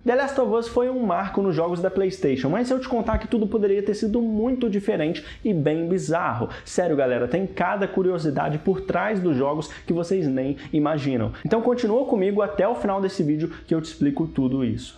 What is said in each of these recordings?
The Last of Us foi um marco nos jogos da PlayStation, mas se eu te contar que tudo poderia ter sido muito diferente e bem bizarro. Sério, galera, tem cada curiosidade por trás dos jogos que vocês nem imaginam. Então continua comigo até o final desse vídeo que eu te explico tudo isso.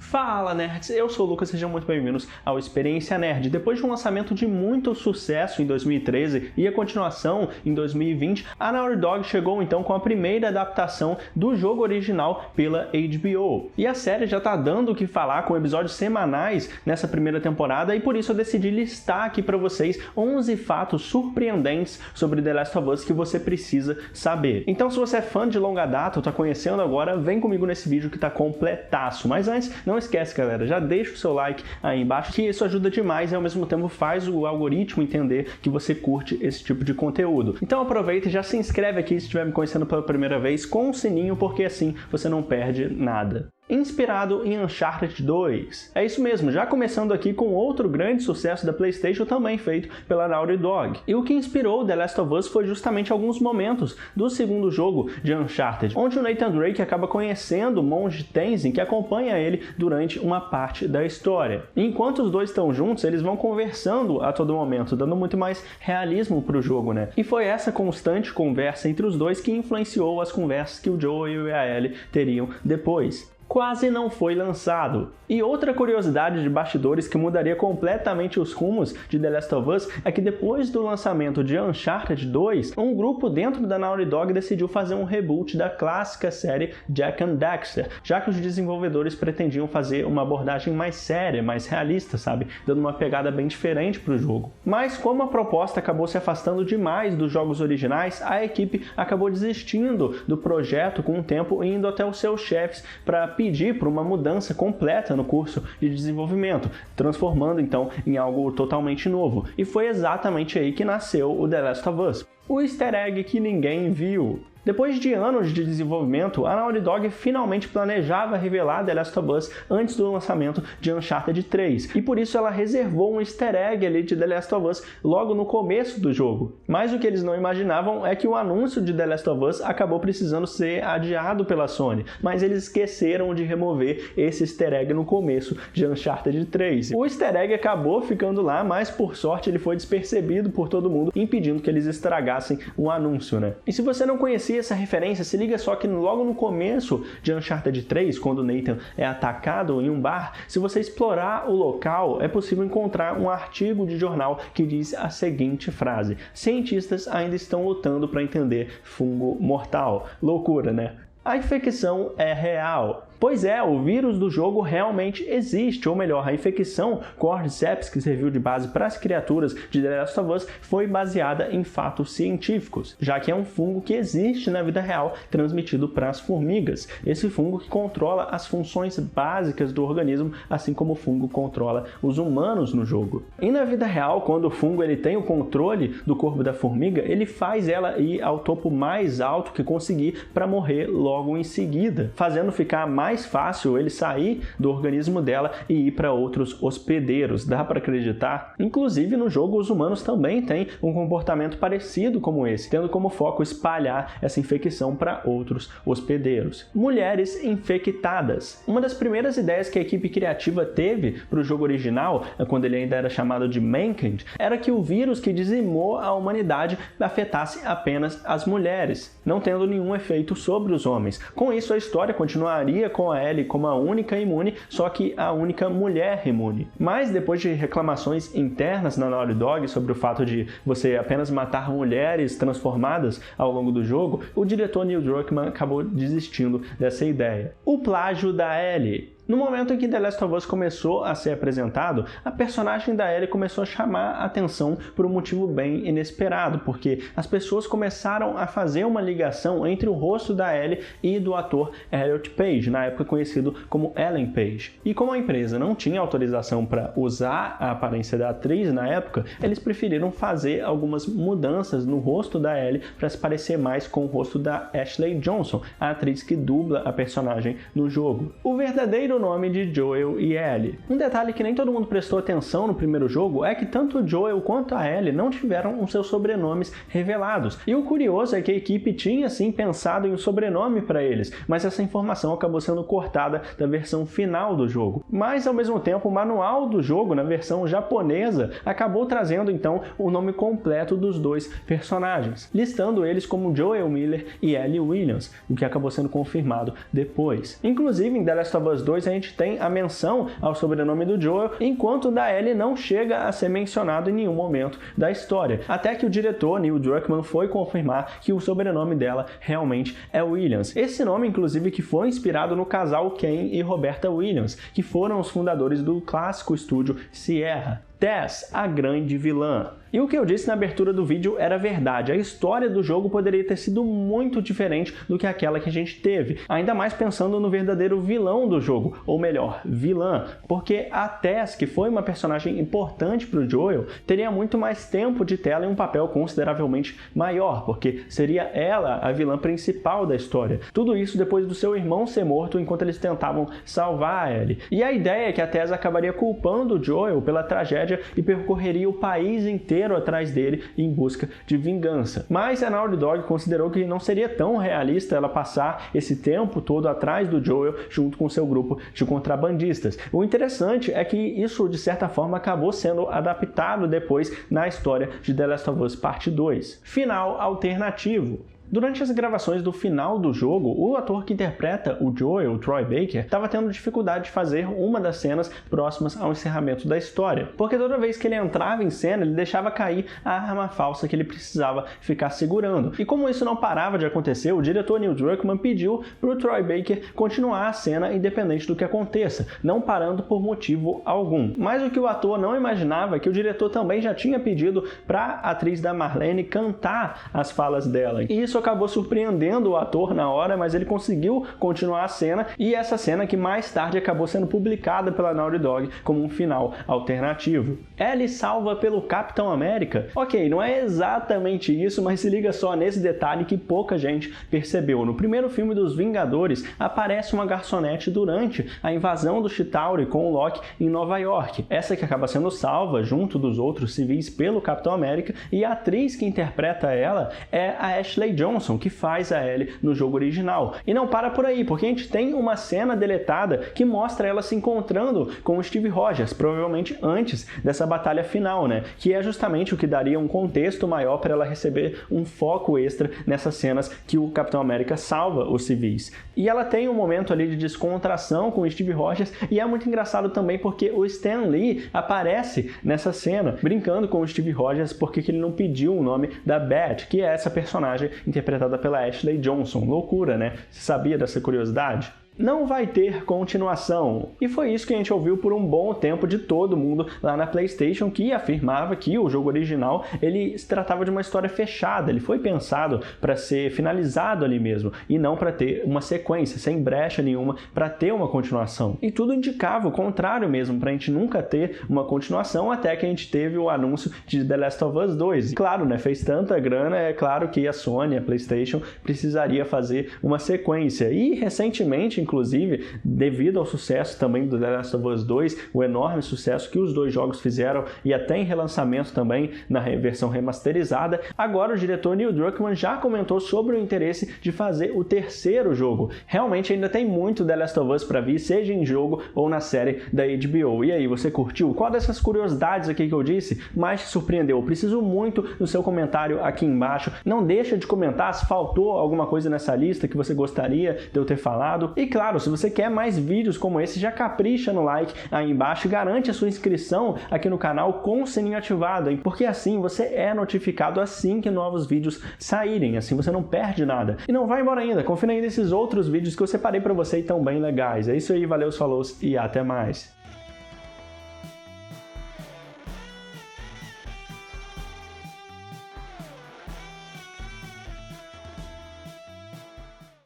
Fala, nerds! Eu sou o Lucas, sejam muito bem-vindos ao Experiência Nerd. Depois de um lançamento de muito sucesso em 2013 e a continuação em 2020, a Naughty Dog chegou então com a primeira adaptação do jogo original pela HBO. E a série já tá dando o que falar com episódios semanais nessa primeira temporada e por isso eu decidi listar aqui para vocês 11 fatos surpreendentes sobre The Last of Us que você precisa saber. Então, se você é fã de longa data ou tá conhecendo agora, vem comigo nesse vídeo que tá completaço. Mas antes, não esquece, galera, já deixa o seu like aí embaixo, que isso ajuda demais e ao mesmo tempo faz o algoritmo entender que você curte esse tipo de conteúdo. Então aproveita e já se inscreve aqui se estiver me conhecendo pela primeira vez com o sininho, porque assim você não perde nada. Inspirado em Uncharted 2. É isso mesmo, já começando aqui com outro grande sucesso da PlayStation também feito pela Naughty Dog. E o que inspirou The Last of Us foi justamente alguns momentos do segundo jogo de Uncharted, onde o Nathan Drake acaba conhecendo o monge Tenzin, que acompanha ele durante uma parte da história. E enquanto os dois estão juntos, eles vão conversando a todo momento, dando muito mais realismo pro jogo, né? E foi essa constante conversa entre os dois que influenciou as conversas que o Joel e a Ellie teriam depois. Quase não foi lançado. E outra curiosidade de bastidores que mudaria completamente os rumos de The Last of Us é que depois do lançamento de Uncharted 2, um grupo dentro da Naughty Dog decidiu fazer um reboot da clássica série Jak and Daxter, já que os desenvolvedores pretendiam fazer uma abordagem mais séria, mais realista, sabe? Dando uma pegada bem diferente para o jogo. Mas como a proposta acabou se afastando demais dos jogos originais, a equipe acabou desistindo do projeto com o tempo e indo até os seus chefes para pedir por uma mudança completa no curso de desenvolvimento, transformando então em algo totalmente novo. E foi exatamente aí que nasceu o The Last of Us. O easter egg que ninguém viu. Depois de anos de desenvolvimento, a Naughty Dog finalmente planejava revelar The Last of Us antes do lançamento de Uncharted 3, e por isso ela reservou um easter egg ali de The Last of Us logo no começo do jogo. Mas o que eles não imaginavam é que o anúncio de The Last of Us acabou precisando ser adiado pela Sony, mas eles esqueceram de remover esse easter egg no começo de Uncharted 3. O easter egg acabou ficando lá, mas por sorte ele foi despercebido por todo mundo, impedindo que eles estragassem o anúncio, né? E se você não conhecia essa referência, se liga só que logo no começo de Uncharted 3, quando Nathan é atacado em um bar, se você explorar o local, é possível encontrar um artigo de jornal que diz a seguinte frase: cientistas ainda estão lutando para entender fungo mortal. Loucura, né? A infecção é real. Pois é, o vírus do jogo realmente existe, ou melhor, a infecção Cordyceps, que serviu de base para as criaturas de The Last of Us, foi baseada em fatos científicos, já que é um fungo que existe na vida real, transmitido para as formigas. Esse fungo que controla as funções básicas do organismo, assim como o fungo controla os humanos no jogo. E na vida real, quando o fungo ele tem o controle do corpo da formiga, ele faz ela ir ao topo mais alto que conseguir para morrer logo em seguida, fazendo ficar mais fácil ele sair do organismo dela e ir para outros hospedeiros. Dá para acreditar? Inclusive no jogo os humanos também têm um comportamento parecido como esse, tendo como foco espalhar essa infecção para outros hospedeiros. Mulheres infectadas. Uma das primeiras ideias que a equipe criativa teve para o jogo original, quando ele ainda era chamado de Mankind, era que o vírus que dizimou a humanidade afetasse apenas as mulheres, não tendo nenhum efeito sobre os homens. Com isso a história continuaria com a Ellie como a única imune, só que a única mulher imune. Mas depois de reclamações internas na Naughty Dog sobre o fato de você apenas matar mulheres transformadas ao longo do jogo, o diretor Neil Druckmann acabou desistindo dessa ideia. O plágio da Ellie. No momento em que The Last of Us começou a ser apresentado, a personagem da Ellie começou a chamar a atenção por um motivo bem inesperado, porque as pessoas começaram a fazer uma ligação entre o rosto da Ellie e do ator Elliot Page, na época conhecido como Ellen Page. E como a empresa não tinha autorização para usar a aparência da atriz na época, eles preferiram fazer algumas mudanças no rosto da Ellie para se parecer mais com o rosto da Ashley Johnson, a atriz que dubla a personagem no jogo. O verdadeiro o nome de Joel e Ellie. Um detalhe que nem todo mundo prestou atenção no primeiro jogo é que tanto o Joel quanto a Ellie não tiveram os seus sobrenomes revelados. E o curioso é que a equipe tinha sim pensado em um sobrenome para eles, mas essa informação acabou sendo cortada da versão final do jogo. Mas ao mesmo tempo, o manual do jogo, na versão japonesa, acabou trazendo então o nome completo dos dois personagens, listando eles como Joel Miller e Ellie Williams, o que acabou sendo confirmado depois. Inclusive, em The Last of Us 2 a gente tem a menção ao sobrenome do Joel, enquanto o da Ellie não chega a ser mencionado em nenhum momento da história, até que o diretor Neil Druckmann foi confirmar que o sobrenome dela realmente é Williams. Esse nome, inclusive, que foi inspirado no casal Ken e Roberta Williams, que foram os fundadores do clássico estúdio Sierra. Tess, a grande vilã. E o que eu disse na abertura do vídeo era verdade. A história do jogo poderia ter sido muito diferente do que aquela que a gente teve, ainda mais pensando no verdadeiro vilão do jogo, ou melhor, vilã, porque a Tess, que foi uma personagem importante para o Joel, teria muito mais tempo de tela e um papel consideravelmente maior, porque seria ela a vilã principal da história. Tudo isso depois do seu irmão ser morto enquanto eles tentavam salvar a Ellie. E a ideia é que a Tess acabaria culpando o Joel pela tragédia e percorreria o país inteiro atrás dele em busca de vingança. Mas a Naughty Dog considerou que não seria tão realista ela passar esse tempo todo atrás do Joel junto com seu grupo de contrabandistas. O interessante é que isso, de certa forma, acabou sendo adaptado depois na história de The Last of Us Part 2. Final alternativo. Durante as gravações do final do jogo, o ator que interpreta o Joel, o Troy Baker, estava tendo dificuldade de fazer uma das cenas próximas ao encerramento da história, porque toda vez que ele entrava em cena, ele deixava cair a arma falsa que ele precisava ficar segurando. E como isso não parava de acontecer, o diretor Neil Druckmann pediu para o Troy Baker continuar a cena independente do que aconteça, não parando por motivo algum. Mas o que o ator não imaginava é que o diretor também já tinha pedido para a atriz da Marlene cantar as falas dela. E isso acabou surpreendendo o ator na hora, mas ele conseguiu continuar a cena, e essa cena que mais tarde acabou sendo publicada pela Naughty Dog como um final alternativo. Ellie salva pelo Capitão América? Ok, não é exatamente isso, mas se liga só nesse detalhe que pouca gente percebeu. No primeiro filme dos Vingadores, aparece uma garçonete durante a invasão do Chitauri com o Loki em Nova York. Essa que acaba sendo salva junto dos outros civis pelo Capitão América, e a atriz que interpreta ela é a Ashley Johnson, que faz a Ellie no jogo original. E não para por aí, porque a gente tem uma cena deletada que mostra ela se encontrando com o Steve Rogers, provavelmente antes dessa batalha final, né? Que é justamente o que daria um contexto maior para ela receber um foco extra nessas cenas que o Capitão América salva os civis. E ela tem um momento ali de descontração com o Steve Rogers, e é muito engraçado também porque o Stan Lee aparece nessa cena, brincando com o Steve Rogers porque ele não pediu o nome da Beth, que é essa personagem interpretada pela Ashley Johnson. Loucura, né? Você sabia dessa curiosidade? Não vai ter continuação. E foi isso que a gente ouviu por um bom tempo de todo mundo lá na PlayStation, que afirmava que o jogo original ele se tratava de uma história fechada, ele foi pensado para ser finalizado ali mesmo, e não para ter uma sequência, sem brecha nenhuma para ter uma continuação. E tudo indicava o contrário mesmo, para a gente nunca ter uma continuação, até que a gente teve o anúncio de The Last of Us 2. E claro, né, fez tanta grana, é claro que a Sony, a PlayStation, precisaria fazer uma sequência. E recentemente, inclusive, devido ao sucesso também do The Last of Us 2, o enorme sucesso que os dois jogos fizeram, e até em relançamento também na versão remasterizada, agora o diretor Neil Druckmann já comentou sobre o interesse de fazer o terceiro jogo. Realmente ainda tem muito The Last of Us para vir, seja em jogo ou na série da HBO. E aí, você curtiu? Qual dessas curiosidades aqui que eu disse mais te surpreendeu? Preciso muito do seu comentário aqui embaixo. Não deixa de comentar se faltou alguma coisa nessa lista que você gostaria de eu ter falado. E claro, se você quer mais vídeos como esse, já capricha no like aí embaixo e garante a sua inscrição aqui no canal com o sininho ativado, hein? Porque assim você é notificado assim que novos vídeos saírem, assim você não perde nada. E não vai embora ainda, confira ainda esses outros vídeos que eu separei para você e tão bem legais. É isso aí, valeu, falou e até mais!